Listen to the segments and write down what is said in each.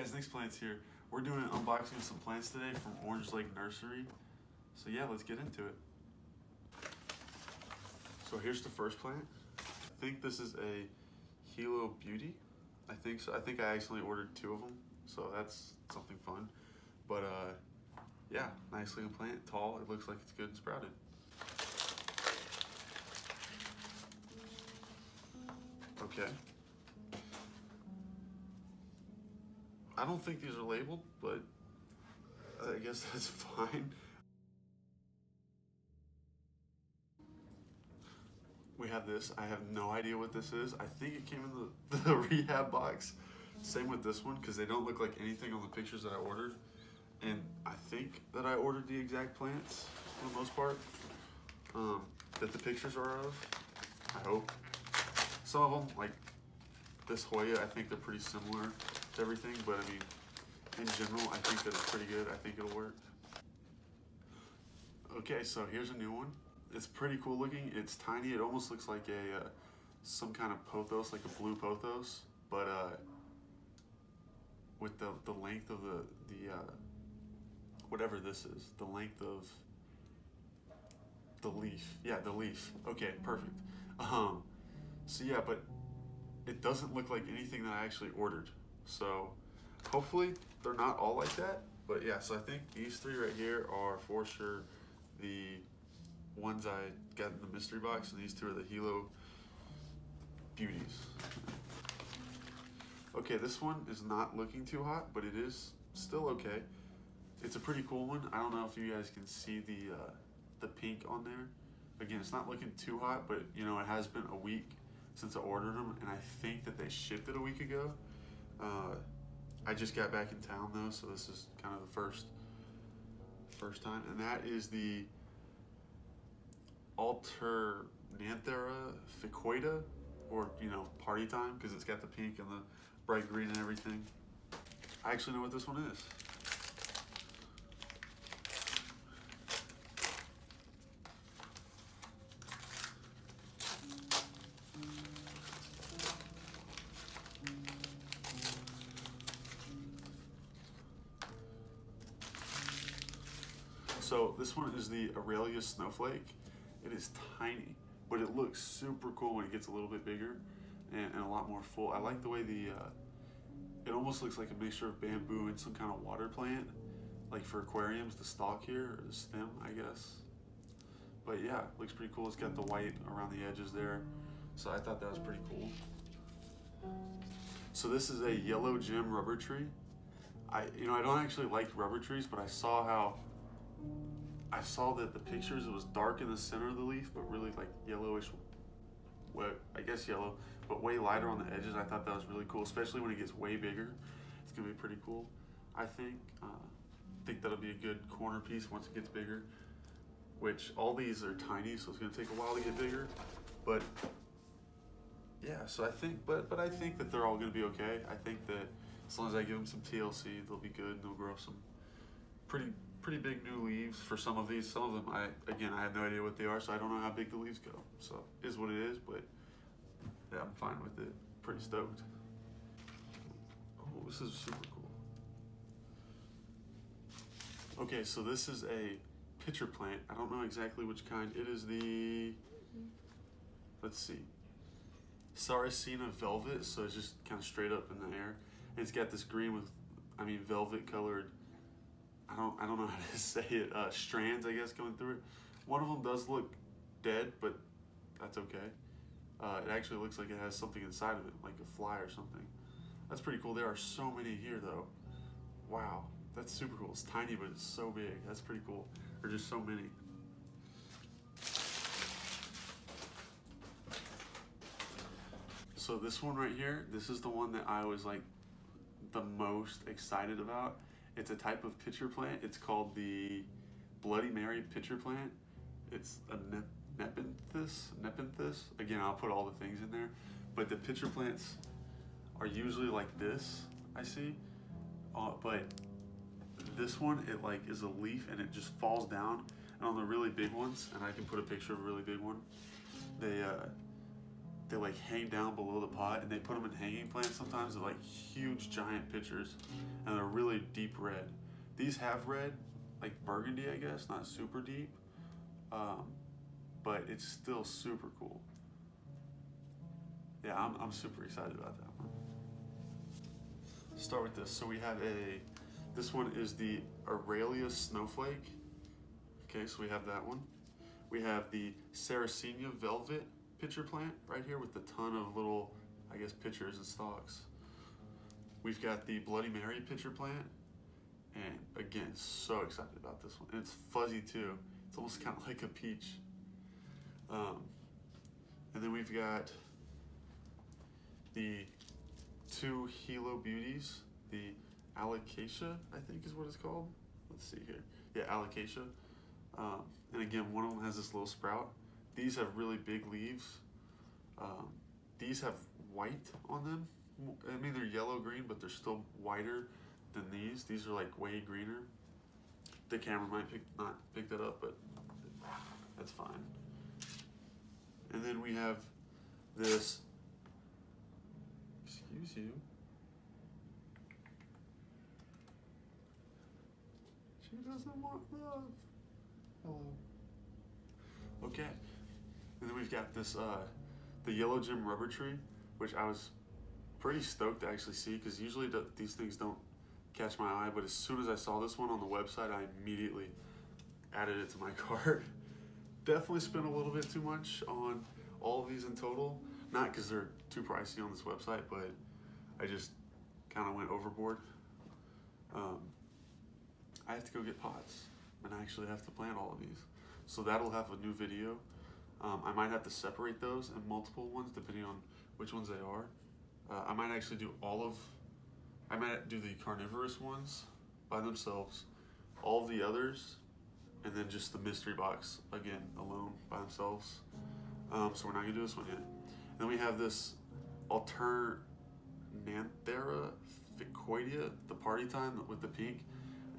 guys, NicksPLANTS here. We're doing an unboxing of some plants today from Lake Nursery. So yeah, let's get into it. So here's the first plant. I think this is a Hilo Beauty. I think so. I think I accidentally ordered 2 of them, so that's something fun. But yeah, nice looking plant, tall. It looks like it's good and sprouted. Okay. I don't think these are labeled, but I guess that's fine. We have this. I have no idea what this is. I think it came in the rehab box. Same with this one, because they don't look like anything on the pictures that I ordered. And I think that I ordered the exact plants, for the most part, that the pictures are of. I hope. Some of them, like this Hoya, I think they're pretty similar to everything, but I mean, in general, I think that it's pretty good. I think it'll work. Okay, so here's a new one. It's pretty cool looking. It's tiny. It almost looks like a some kind of pothos, like a blue pothos, but with the length of the whatever this is, the length of the leaf. Yeah, the leaf. Okay, perfect. So yeah, but it doesn't look like anything that I actually ordered. So hopefully they're not all like that. But yeah, so I think these 3 right here are for sure the ones I got in the mystery box, and these 2 are the Hilo Beauties. Okay, this one is not looking too hot, but it is still okay. It's a pretty cool one. I don't know if you guys can see the pink on there. Again, it's not looking too hot, but you know, it has been a week since I ordered them, and I think that they shipped it a week ago. I just got back in town though, so this is kind of the first time, and that is the Alternanthera ficoida, or you know, party time, because it's got the pink and the bright green and everything. I actually know what this one is. So this one is the Aralia Snowflake. It is tiny, but it looks super cool when it gets a little bit bigger and a lot more full. I like the way it almost looks like a mixture of bamboo and some kind of water plant, like for aquariums, the stalk here, or the stem, I guess. But yeah, it looks pretty cool. It's got the white around the edges there, so I thought that was pretty cool. So this is a yellow gem rubber tree. I don't actually like rubber trees, but I saw that the pictures, it was dark in the center of the leaf, but really like yellowish, well, I guess yellow, but way lighter on the edges. I thought that was really cool, especially when it gets way bigger. It's gonna be pretty cool, I think. Think that'll be a good corner piece once it gets bigger, which all these are tiny, so it's gonna take a while to get bigger. But yeah, so I think, but I think that they're all gonna be okay. I think that as long as I give them some TLC, they'll be good, and they'll grow some pretty big new leaves for some of these. Some of them, I have no idea what they are, so I don't know how big the leaves go. So it is what it is, but yeah, I'm fine with it. Pretty stoked. Oh, this is super cool. Okay, so this is a pitcher plant. I don't know exactly which kind. It is the, let's see, Sarracenia Velvet, so it's just kind of straight up in the air. And it's got this green with, velvet colored, I don't know how to say it, strands, I guess, going through it. One of them does look dead, but that's okay. It actually looks like it has something inside of it, like a fly or something. That's pretty cool. There are so many here, though. Wow, that's super cool. It's tiny, but it's so big. That's pretty cool. There's just so many. So this one right here, this is the one that I was like the most excited about. It's a type of pitcher plant. It's called the Bloody Mary pitcher plant. It's a Nepenthes. Again, I'll put all the things in there. But the pitcher plants are usually like this, I see. But this one, it like is a leaf and it just falls down. And on the really big ones, and I can put a picture of a really big one, they like hang down below the pot, and they put them in hanging plants sometimes. They're like huge giant pitchers, and they're really deep red. These have red, like burgundy, I guess, not super deep, but it's still super cool. Yeah, I'm super excited about that one. Let's start with this. So we have this one is the Aralia Snowflake. Okay, so we have that one. We have the Sarracenia Velvet pitcher plant right here with a ton of little, I guess, pitchers and stalks. We've got the Bloody Mary pitcher plant, and again, so excited about this one. And it's fuzzy too. It's almost kind of like a peach. And then we've got the two Hilo Beauties, the Alocasia, I think is what it's called. Let's see here. Yeah, Alocasia. And again, one of them has this little sprout. These have really big leaves. These have white on them. I mean, they're yellow-green, but they're still whiter than these. These are like way greener. The camera might not pick that up, but that's fine. And then we have this, excuse you. She doesn't want love. Hello. Okay. And then we've got this, the Yellow Gem Rubber Tree, which I was pretty stoked to actually see, because usually these things don't catch my eye, but as soon as I saw this one on the website, I immediately added it to my cart. Definitely spent a little bit too much on all of these in total. Not because they're too pricey on this website, but I just kind of went overboard. I have to go get pots, and I actually have to plant all of these. So that'll have a new video. I might have to separate those in multiple ones depending on which ones they are. I might actually do I might do the carnivorous ones by themselves, all of the others, and then just the mystery box, again, alone by themselves. So we're not gonna do this one yet. And then we have this Alternanthera ficoidea, the party time with the pink.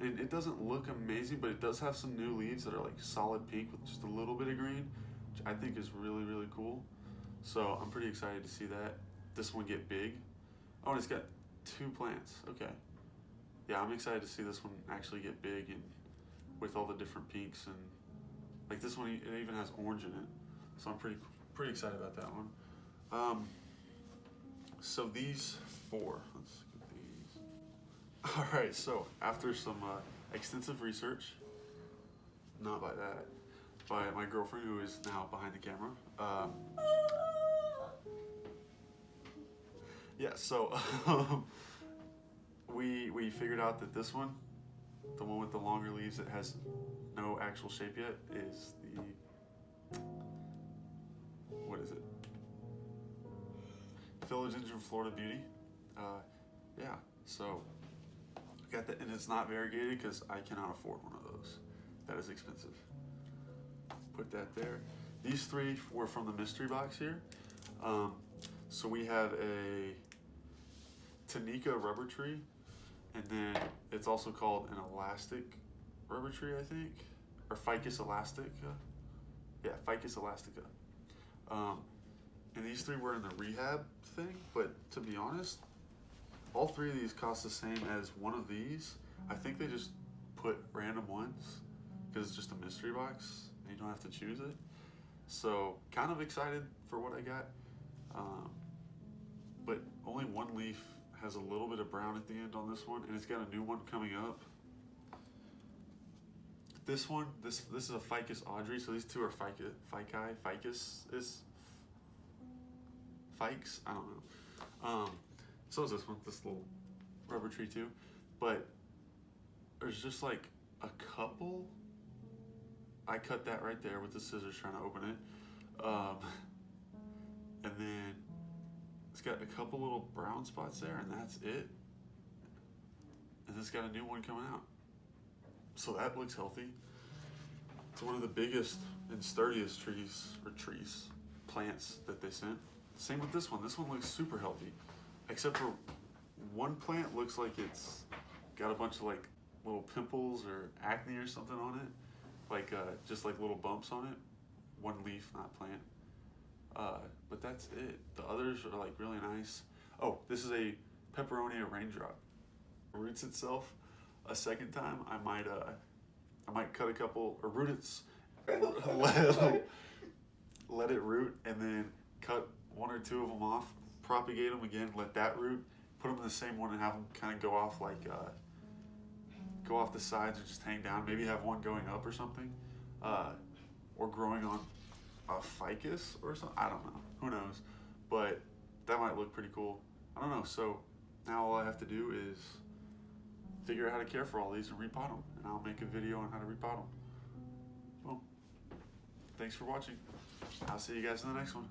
And it doesn't look amazing, but it does have some new leaves that are like solid pink with just a little bit of green, which I think is really, really cool. So I'm pretty excited to see this one get big. Oh, and it's got 2 plants. Okay. Yeah, I'm excited to see this one actually get big, and with all the different pinks, and like this one, it even has orange in it. So I'm pretty excited about that one. So these 4, let's get these. All right, so after some extensive research, not by that, by my girlfriend who is now behind the camera. Yeah, so we figured out that this one, the one with the longer leaves that has no actual shape yet, is the, what is it? Philodendron Florida Beauty. Yeah, so I got that, and it's not variegated because I cannot afford one of those. That is expensive. Put that there. These 3 were from the mystery box here. So we have a Tanika rubber tree, and then it's also called an elastic rubber tree, I think, or Ficus elastica. Yeah, Ficus elastica. And these 3 were in the rehab thing, but to be honest, all 3 of these cost the same as one of these. I think they just put random ones because it's just a mystery box and you don't have to choose it. So kind of excited for what I got, but only one leaf has a little bit of brown at the end on this one, and it's got a new one coming up. This one, this is a Ficus Audrey, so these 2 are Ficus is Fikes, I don't know. So is this one, this little rubber tree too, but there's just like a couple. I cut that right there with the scissors trying to open it, and then it's got a couple little brown spots there, and that's it. And it's got a new one coming out, so that looks healthy. It's one of the biggest and sturdiest plants that they sent. Same with this one. This one looks super healthy, except for one plant looks like it's got a bunch of like little pimples or acne or something on it, like just like little bumps on it. One leaf, not plant. But that's it. The others are like really nice. Oh, this is a Peperonia raindrop. Roots itself a second time. I might cut a couple or root its let it root and then cut one or two of them off, propagate them again, let that root, put them in the same one and have them kind of go off like go off the sides and just hang down. Maybe have one going up or something, or growing on a ficus or something. I don't know. Who knows? But that might look pretty cool. I don't know. So now all I have to do is figure out how to care for all these and repot them, and I'll make a video on how to repot them. Well, thanks for watching. I'll see you guys in the next one.